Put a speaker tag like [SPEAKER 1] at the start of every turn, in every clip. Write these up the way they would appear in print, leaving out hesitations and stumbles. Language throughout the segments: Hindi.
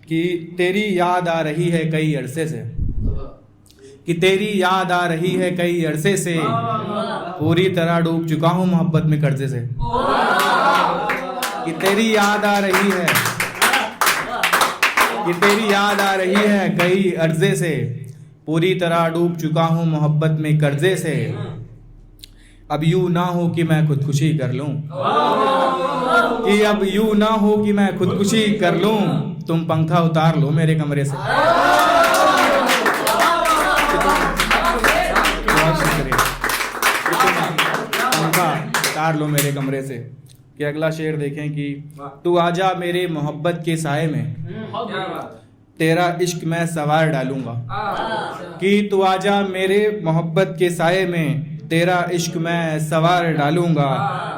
[SPEAKER 1] कि तेरी याद आ रही है कई अरसे से, कि तेरी याद आ रही है कई अरसे से, पूरी तरह डूब चुका हूँ मोहब्बत में कर्जे से। कि तेरी याद आ रही है, कि तेरी याद आ रही है कई अरसे से, पूरी तरह डूब चुका हूँ मोहब्बत में कर्जे से। अब यूं ना हो कि मैं खुदकुशी कर लूं, कि अब यूं ना हो कि मैं खुदकुशी कर लूं, तुम पंखा उतार लो मेरे कमरे से। बहुत शुक्रिया, पंखा उतार लो मेरे कमरे से। कि अगला शेर देखें कि तू आजा मेरे मोहब्बत के साए में, तेरा इश्क मैं सवार डालूंगा। कि तू आजा मेरे मोहब्बत के साए में, तेरा इश्क मैं सवार डालूंगा।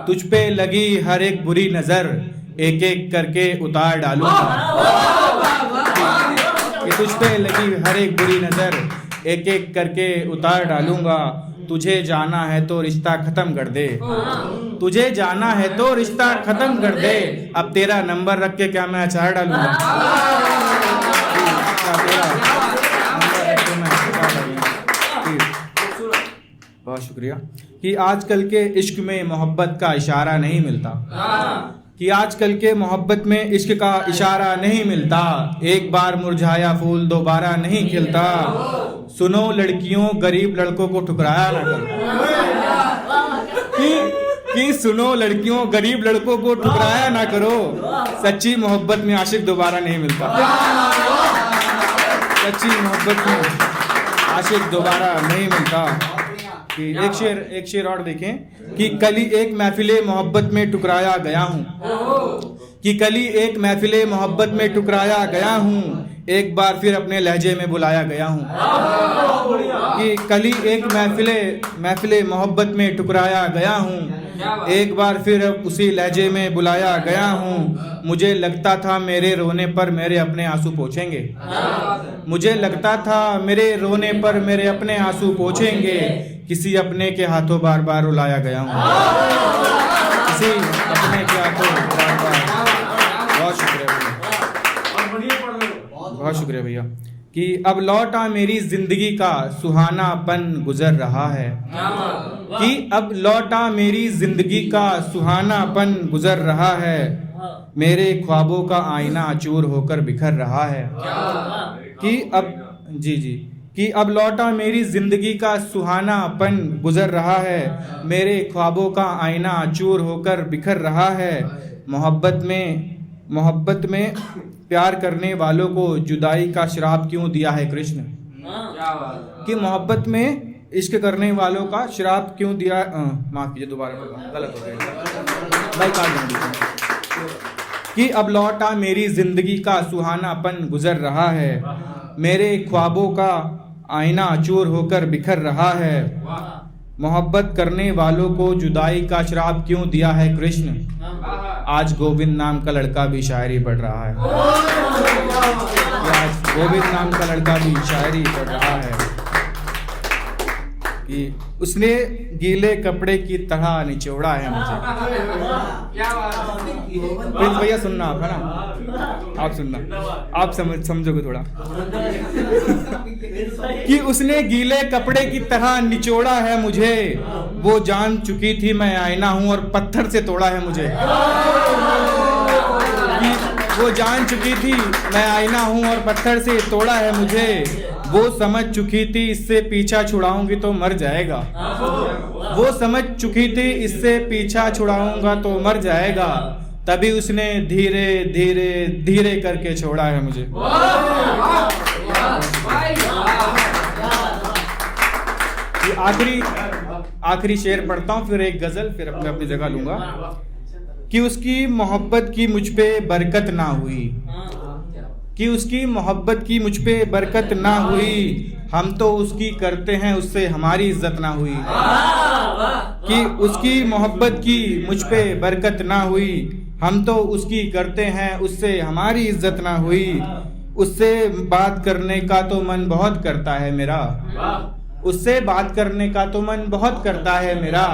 [SPEAKER 1] तुझ पे लगी हर एक बुरी नजर, एक एक करके उतार डालूंगा। कि तुझ पे लगी हर एक बुरी नजर, एक एक करके उतार डालूंगा। तुझे जाना है तो रिश्ता खत्म कर दे, तुझे जाना है तो रिश्ता खत्म कर दे। अब तेरा नंबर रख के क्या मैं अचार डालूंगा। बहुत शुक्रिया। कि आजकल के इश्क में मोहब्बत का इशारा नहीं मिलता, कि आजकल के मोहब्बत में इश्क का इशारा नहीं मिलता। एक बार मुरझाया फूल दोबारा नहीं खिलता। सुनो लड़कियों गरीब लड़कों को ठुकराया ना करो। कि सुनो लड़कियों गरीब लड़कों को ठुकराया ना करो। सच्ची मोहब्बत में आशिक दोबारा नहीं मिलता, सच्ची मोहब्बत में आशिक दोबारा नहीं मिलता। कि एक शेर और देखें कि कली एक महफिले मोहब्बत में ठुकराया गया हूँ, कि कली एक महफिले मोहब्बत में ठुकराया गया हूँ, एक बार फिर अपने लहजे में बुलाया गया हूँ। कि कली एक महफिले मोहब्बत में ठुकराया गया हूँ, एक बार फिर उसी लहजे में बुलाया गया हूँ। मुझे लगता था मेरे रोने पर मेरे अपने आंसू पोंछेंगे, मुझे लगता था मेरे रोने पर मेरे अपने आंसू पोंछेंगे। किसी अपने के हाथों बार बार रुलाया गया हूँ, किसी अपने के हाथों बार बार। बहुत शुक्रिया भैया, बहुत शुक्रिया भैया। कि अब लौटा मेरी जिंदगी का सुहानापन गुजर रहा है, कि अब लौटा मेरी जिंदगी का सुहानापन गुजर रहा है। मेरे ख्वाबों का आईना चूर होकर बिखर रहा है। कि अब कि अब लौटा मेरी जिंदगी का सुहानापन गुजर रहा है। मेरे ख्वाबों का आईना चूर होकर बिखर रहा है। मोहब्बत में प्यार करने वालों को जुदाई का श्राप क्यों दिया है कृष्ण। कि मोहब्बत में इश्क करने वालों का श्राप क्यों दिया। माफ कीजिए, दोबारा गलत हो गया। कि अब लौटा मेरी जिंदगी का सुहानापन गुजर रहा है। मेरे ख्वाबों का आईना चूर होकर बिखर रहा है। मोहब्बत करने वालों को जुदाई का श्राप क्यों दिया है कृष्ण। आज गोविंद नाम का लड़का भी शायरी पढ़ रहा है, आज गोविंद नाम का लड़का भी शायरी पढ़ रहा है। कि उसने गीले कपड़े की तरह निचोड़ा है मुझे। प्रिंस भैया सुनना आप, है ना, आप सुनना, आप समझोगे थोड़ा। कि उसने गीले कपड़े की तरह निचोड़ा है मुझे, वो जान चुकी थी मैं आईना हूं और पत्थर से तोड़ा है मुझे। वो जान चुकी थी मैं आईना हूं और पत्थर से तोड़ा है मुझे। वो समझ चुकी थी इससे पीछा छुड़ाऊंगी तो मर जाएगा। वो समझ चुकी थी इससे पीछा छुड़ाऊंगा तो मर जाएगा। तभी उसने धीरे धीरे धीरे करके छोड़ा है मुझे। आखिरी शेर पढ़ता हूँ, फिर एक गजल, फिर अपनी जगह लूंगा। कि उसकी मोहब्बत की मुझ पे बरकत ना हुई, कि उसकी मोहब्बत की मुझ पे बरकत ना हुई। हम तो उसकी करते हैं उससे हमारी इज्जत ना हुई। कि उसकी मोहब्बत की मुझ पे बरकत ना हुई, हम तो उसकी करते हैं उससे हमारी इज्जत ना हुई। उससे बात करने का तो मन बहुत करता है मेरा, उससे बात करने का तो मन बहुत करता है मेरा।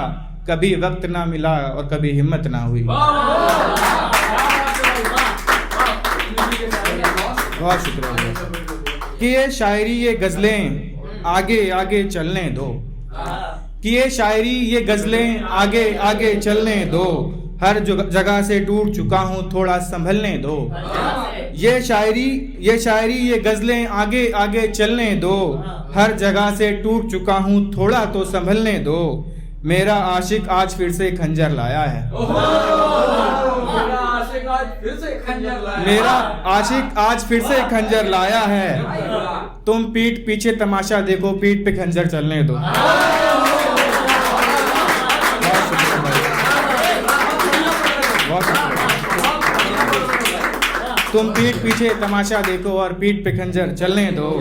[SPEAKER 1] कभी वक्त ना मिला और कभी हिम्मत ना हुई। बहुत शुक्रिया। कि ये शायरी ये गज़लें आगे आगे चलने दो, कि ये शायरी ये गज़लें आगे आगे चलने दो, हर जगह से टूट चुका हूँ थोड़ा संभलने दो। ये शायरी ये गज़लें आगे आगे चलने दो, हर जगह से टूट चुका हूँ थोड़ा तो संभलने दो। मेरा आशिक आज फिर से खंजर लाया है, मेरा आशिक आज फिर से खंजर लाया है। तुम पीठ पीछे तमाशा देखो, पीठ पे खंजर चलने दो। तुम पीठ पीछे तमाशा देखो और पीठ पे खंजर चलने दो।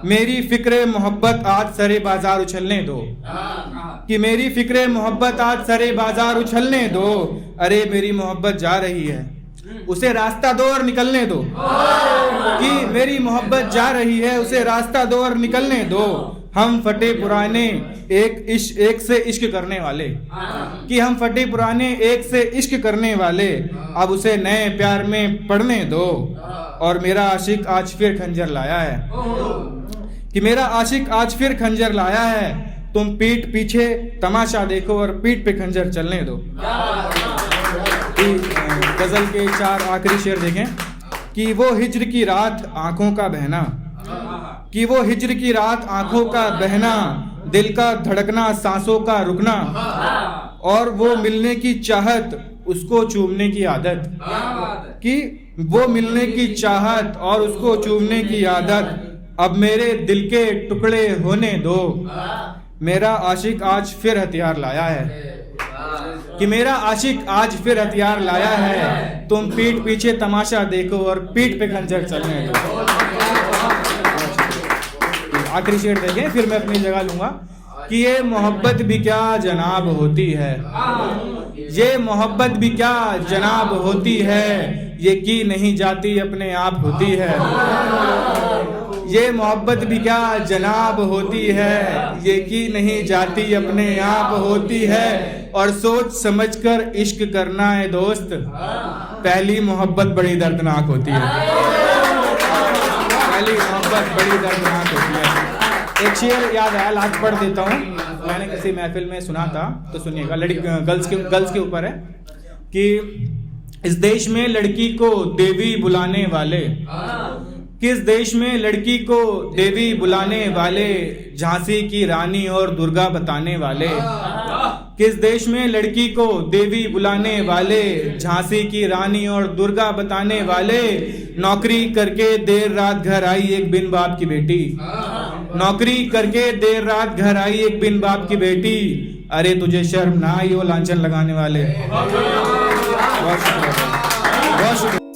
[SPEAKER 1] मेरी फिक्रे मोहब्बत आज सरे बाजार उछलने दो, कि मेरी फिक्रे मोहब्बत आज सरे बाजार उछलने दो। अरे मेरी मोहब्बत जा रही है, उसे रास्ता दो और निकलने दो। कि मेरी मोहब्बत जा रही है, उसे रास्ता दो और निकलने दो। हम फटे पुराने एक से इश्क करने वाले, कि हम फटे पुराने एक से इश्क करने वाले, अब उसे नए प्यार में पढ़ने दो। और मेरा आशिक आज फिर खंजर लाया है, कि मेरा आशिक आज फिर खंजर लाया है। तुम पीठ पीछे तमाशा देखो और पीठ पे खंजर चलने दो। गजल के 4 आखिरी शेर देखें। कि वो हिज्र की रात आंखों का बहना, कि वो हिज्र की रात आंखों का बहना, दिल का धड़कना सांसों का रुकना, और वो मिलने की चाहत उसको चूमने की आदत। कि वो मिलने की चाहत और उसको चूमने की आदत, अब मेरे दिल के टुकड़े होने दो। मेरा आशिक आज फिर हथियार लाया है, कि मेरा आशिक आज फिर हथियार लाया है। तुम पीठ पीछे तमाशा देखो और पीठ पे खंजर चलने दो। आखिरी शेर देखें, फिर मैं अपनी जगह लूंगा। कि ये मोहब्बत भी क्या जनाब होती है, ये मोहब्बत भी क्या जनाब होती है, ये की नहीं जाती अपने आप होती है। ये मोहब्बत भी क्या जनाब होती है, ये की नहीं जाती अपने आप होती है। और सोच समझकर इश्क करना है दोस्त, पहली मोहब्बत बड़ी दर्दनाक होती है, पहली मोहब्बत बड़ी दर्दनाक होती है। एक शेर याद आया, लास्ट पढ़ देता हूँ, मैंने किसी महफिल में सुना था, तो सुनिएगा। गर्ल्स के ऊपर है। कि इस देश में लड़की को देवी बुलाने वाले, किस देश में लड़की को देवी बुलाने वाले, झांसी की रानी और दुर्गा बताने वाले। किस देश में लड़की को देवी बुलाने वाले, झांसी की रानी और दुर्गा बताने वाले। नौकरी करके देर रात घर आई एक बिन बाप की बेटी, नौकरी करके देर रात घर आई एक बिन बाप की बेटी। अरे तुझे शर्म ना आई वो लांछन लगाने वाले। बहुत शुक्रिया।